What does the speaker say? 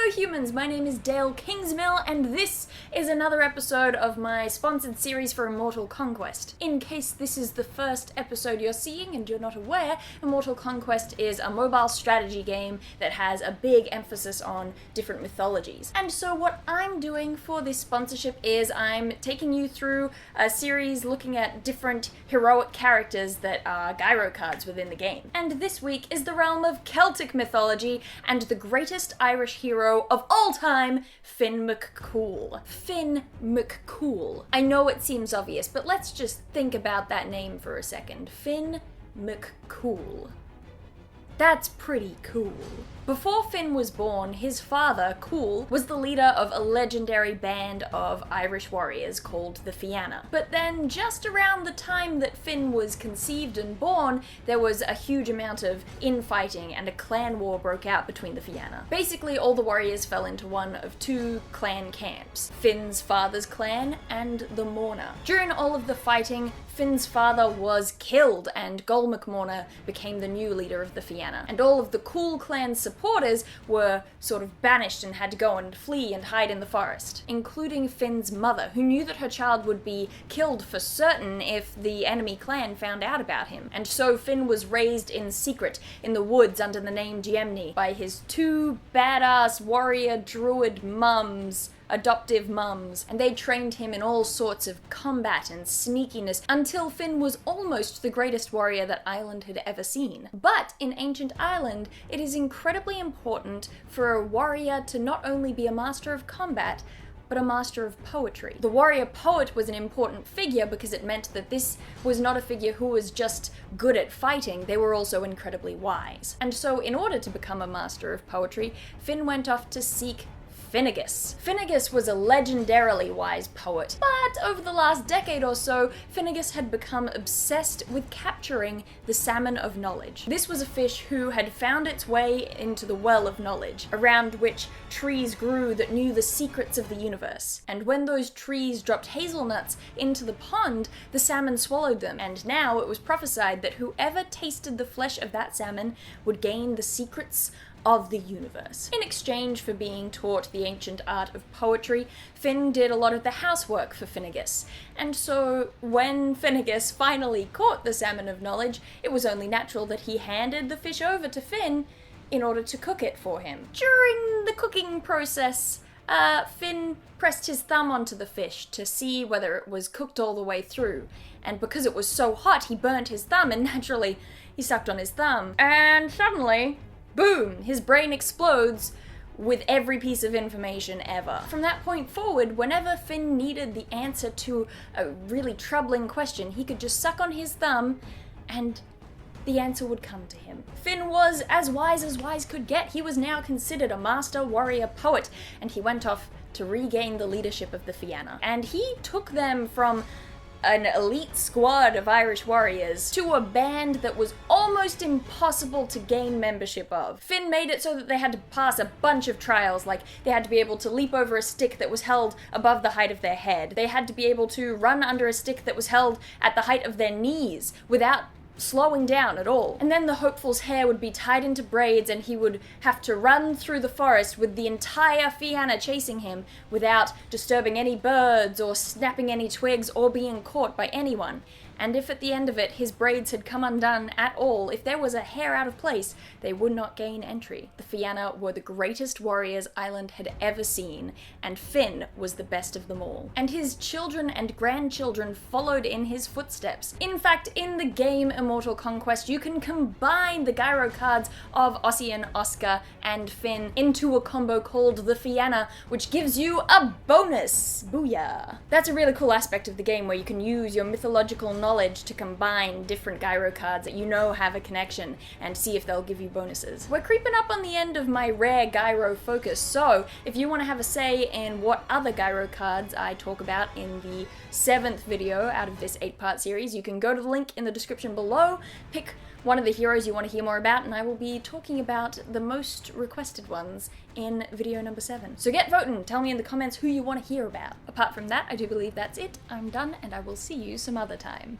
Hello humans, my name is Dale Kingsmill, and this is another episode of my sponsored series for Immortal Conquest. In case this is the first episode you're seeing and you're not aware, Immortal Conquest is a mobile strategy game that has a big emphasis on different mythologies. And so what I'm doing for this sponsorship is I'm taking you through a series looking at different heroic characters that are gyro cards within the game. And this week is the realm of Celtic mythology and the greatest Irish hero of all time, Fionn MacCumhaill. Fionn MacCumhaill. I know it seems obvious, but let's just think about that name for a second. Fionn MacCumhaill. That's pretty cool. Before Fionn was born, his father, Cool, was the leader of a legendary band of Irish warriors called the Fionna. But then, just around the time that Fionn was conceived and born, there was a huge amount of infighting and a clan war broke out between the Fionna. Basically, all the warriors fell into one of two clan camps, Fionn's father's clan and the Morna. During all of the fighting, Fionn's father was killed and Gol MacMorna became the new leader of the Fionna. And all of the Cool clan's supporters were sort of banished and had to go and flee and hide in the forest, including Fionn's mother, who knew that her child would be killed for certain if the enemy clan found out about him. And so Fionn was raised in secret in the woods under the name Diemni by his two badass warrior druid mums, adoptive mums, and they trained him in all sorts of combat and sneakiness until Fionn was almost the greatest warrior that Ireland had ever seen. But in ancient Ireland, it is incredibly important for a warrior to not only be a master of combat, but a master of poetry. The warrior poet was an important figure because it meant that this was not a figure who was just good at fighting, they were also incredibly wise. And so in order to become a master of poetry, Fionn went off to seek Finnegas. Finnegas was a legendarily wise poet, but over the last decade or so, Finnegas had become obsessed with capturing the salmon of knowledge. This was a fish who had found its way into the well of knowledge, around which trees grew that knew the secrets of the universe. And when those trees dropped hazelnuts into the pond, the salmon swallowed them, and now it was prophesied that whoever tasted the flesh of that salmon would gain the secrets of the universe. In exchange for being taught the ancient art of poetry, Fionn did a lot of the housework for Finnegas. And so when Finnegas finally caught the salmon of knowledge, it was only natural that he handed the fish over to Fionn in order to cook it for him. During the cooking process, Fionn pressed his thumb onto the fish to see whether it was cooked all the way through. And because it was so hot, he burnt his thumb, and naturally, he sucked on his thumb. And suddenly, boom! His brain explodes with every piece of information ever. From that point forward, whenever Fionn needed the answer to a really troubling question, he could just suck on his thumb and the answer would come to him. Fionn was as wise could get. He was now considered a master warrior poet, and he went off to regain the leadership of the Fionna. And he took them from an elite squad of Irish warriors to a band that was almost impossible to gain membership of. Fionn made it so that they had to pass a bunch of trials, like they had to be able to leap over a stick that was held above the height of their head. They had to be able to run under a stick that was held at the height of their knees without slowing down at all. And then the hopeful's hair would be tied into braids and he would have to run through the forest with the entire Fionna chasing him without disturbing any birds or snapping any twigs or being caught by anyone. And if at the end of it his braids had come undone at all, if there was a hair out of place, they would not gain entry. The Fionna were the greatest warriors Ireland had ever seen, and Fionn was the best of them all. And his children and grandchildren followed in his footsteps. In fact, in the game Immortal Conquest, you can combine the gyro cards of Ossian, Oscar, and Fionn into a combo called the Fionna, which gives you a bonus! Booyah! That's a really cool aspect of the game where you can use your mythological knowledge to combine different gyro cards that you know have a connection and see if they'll give you bonuses. We're creeping up on the end of my rare gyro focus, so if you want to have a say in what other gyro cards I talk about in the 7th video out of this 8-part series, you can go to the link in the description below, pick one of the heroes you want to hear more about, and I will be talking about the most requested ones in video number 7. So get voting, tell me in the comments who you want to hear about. Apart from that, I do believe that's it. I'm done, and I will see you some other time.